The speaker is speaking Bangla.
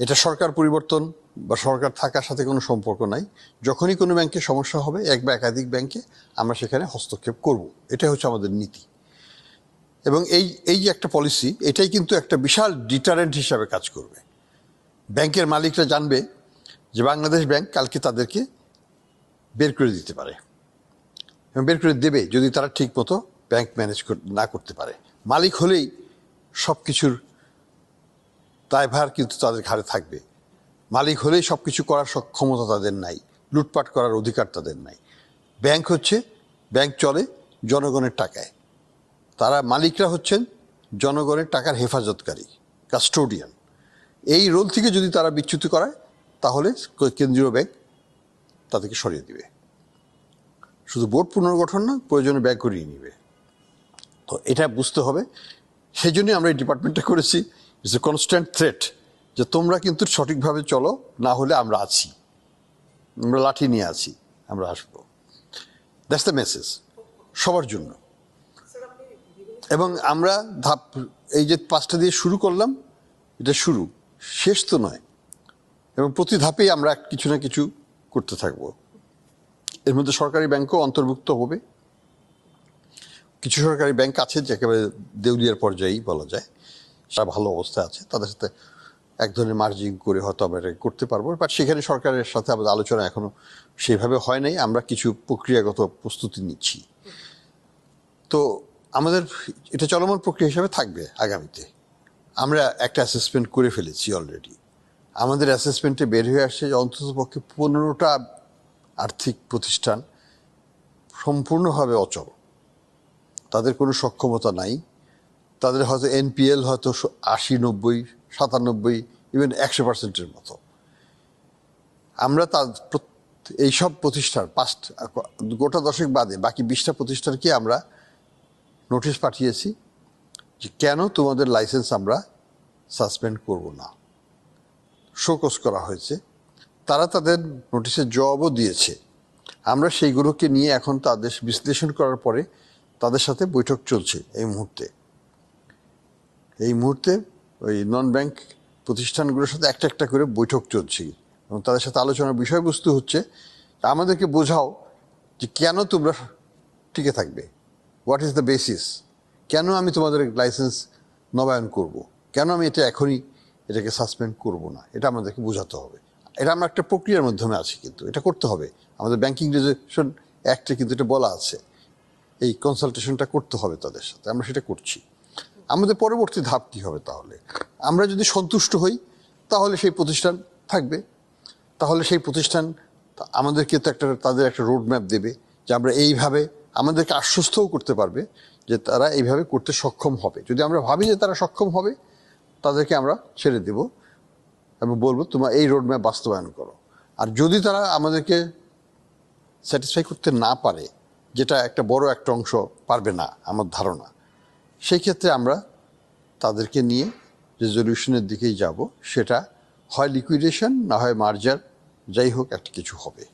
এটা সরকার পরিবর্তন বা সরকার থাকার সাথে কোনো সম্পর্ক নাই। যখনই কোনো ব্যাংকে সমস্যা হবে, এক বা একাধিক ব্যাংকে, আমরা সেখানে হস্তক্ষেপ করব। এটাই হচ্ছে আমাদের নীতি। এবং এই যে একটা পলিসি, এটাই কিন্তু একটা বিশাল ডিটারেন্ট হিসাবে কাজ করবে। ব্যাংকের মালিকরা জানবে যে বাংলাদেশ ব্যাংক কালকে তাদেরকে বের করে দিতে পারে, এবং বের করে দেবে যদি তারা ঠিক মতো ব্যাংক ম্যানেজ না করতে পারে। মালিক হলেই সব কিছুর দায়ভার কিন্তু তাদের ঘাড়ে থাকবে। মালিক হলেই সব কিছু করার সক্ষমতা তাদের নাই, লুটপাট করার অধিকার তাদের নাই। ব্যাংক চলে জনগণের টাকায়। তারা মালিকরা হচ্ছেন জনগণের টাকার হেফাজতকারী, কাস্টোডিয়ান। এই রোল থেকে যদি তারা বিচ্যুত করায়, তাহলে কেন্দ্রীয় ব্যাংক তাদেরকে সরিয়ে দিবে। শুধু বোর্ড পুনর্গঠন না, প্রয়োজনে ব্যাংক করিয়ে নিবে। তো এটা বুঝতে হবে। সেই জন্যই আমরা এই ডিপার্টমেন্টটা করেছি। ইটস এ কনস্ট্যান্ট থ্রেট যে তোমরা কিন্তু সঠিকভাবে চলো, না হলে আমরা আছি, আমরা লাঠি নিয়ে আছি, আমরা আসবো। দ্যাটস দ্য মেসেজ সবার জন্য। এবং আমরা এই যে 5টা দিয়ে শুরু করলাম, এটা শুরু, শেষ তো নয়। এবং প্রতি ধাপেই আমরা কিছু না কিছু করতে থাকবো। এর মধ্যে সরকারি ব্যাংকও অন্তর্ভুক্ত হবে। কিছু সরকারি ব্যাংক আছে যে একেবারে দেউলিয়ার পর্যায়েই বলা যায়, সেটা ভালো অবস্থায় আছে। তাদের সাথে এক ধরনের মার্জিং করে হয়তো আমরা এটা করতে পারবো। বাট সেখানে সরকারের সাথে আমাদের আলোচনা এখনো সেইভাবে হয় নাই। আমরা কিছু প্রক্রিয়াগত প্রস্তুতি নিচ্ছি। তো আমাদের এটা চলমান প্রক্রিয়া হিসাবে থাকবে আগামীতে। আমরা একটা অ্যাসেসমেন্ট করে ফেলেছি অলরেডি। আমাদের অ্যাসেসমেন্টে বের হয়ে আসছে যে অন্ততপক্ষে 15টা আর্থিক প্রতিষ্ঠান সম্পূর্ণভাবে অচল, তাদের কোনো সক্ষমতা নাই। তাদের হয়তো এনপিএল হয়তো 80, 90, 97, ইভেন 100% মতো। আমরা এইসব প্রতিষ্ঠান গোটা দশেক বাদে বাকি 20টা প্রতিষ্ঠানকে আমরা নোটিশ পাঠিয়েছি যে কেন তোমাদের লাইসেন্স আমরা সাসপেন্ড করব না, শোকজ করা হয়েছে। তারা তাদের নোটিশের জবাবও দিয়েছে। আমরা সেইগুলোকে নিয়ে এখন তাদের বিশ্লেষণ করার পরে তাদের সাথে বৈঠক চলছে এই মুহূর্তে ওই নন ব্যাংক প্রতিষ্ঠানগুলোর সাথে একটা একটা করে বৈঠক চলছে, এবং তাদের সাথে আলোচনার বিষয়বস্তু হচ্ছে আমাদেরকে বোঝাও যে কেন তোমরা টিকে থাকবে, হোয়াট ইজ দ্য বেসিস, কেন আমি তোমাদের লাইসেন্স নবায়ন করব, কেন আমি এখনই এটাকে সাসপেন্ড করব না। এটা আমাদেরকে বোঝাতে হবে। এটা আমরা একটা প্রক্রিয়ার মাধ্যমে আছি, কিন্তু এটা করতে হবে। আমাদের ব্যাংকিং রেজুলেশন অ্যাক্টে কিন্তু এটা বলা আছে, এই কনসালটেশনটা করতে হবে তাদের সাথে। আমরা সেটা করছি। আমাদের পরবর্তী ধাপ কী হবে? তাহলে আমরা যদি সন্তুষ্ট হই, তাহলে সেই প্রতিষ্ঠান থাকবে। তাহলে সেই প্রতিষ্ঠান আমাদেরকে তো তাদের একটা রোড ম্যাপ দেবে যে আমরা এইভাবে, আমাদেরকে আশ্বস্তও করতে পারবে যে তারা এইভাবে করতে সক্ষম হবে। যদি আমরা ভাবি যে তারা সক্ষম হবে, তাদেরকে আমরা ছেড়ে দেব এবং বলবো তোমরা এই রোড ম্যাপ বাস্তবায়ন করো। আর যদি তারা আমাদেরকে স্যাটিসফাই করতে না পারে, যেটা একটা বড় একটা অংশ পারবে না আমার ধারণা, সেই ক্ষেত্রে আমরা তাদেরকে নিয়ে রেজলিউশনের দিকেই যাব। সেটা হয় লিকুইডেশন, না হয় মার্জার, যাই হোক একটা কিছু হবে।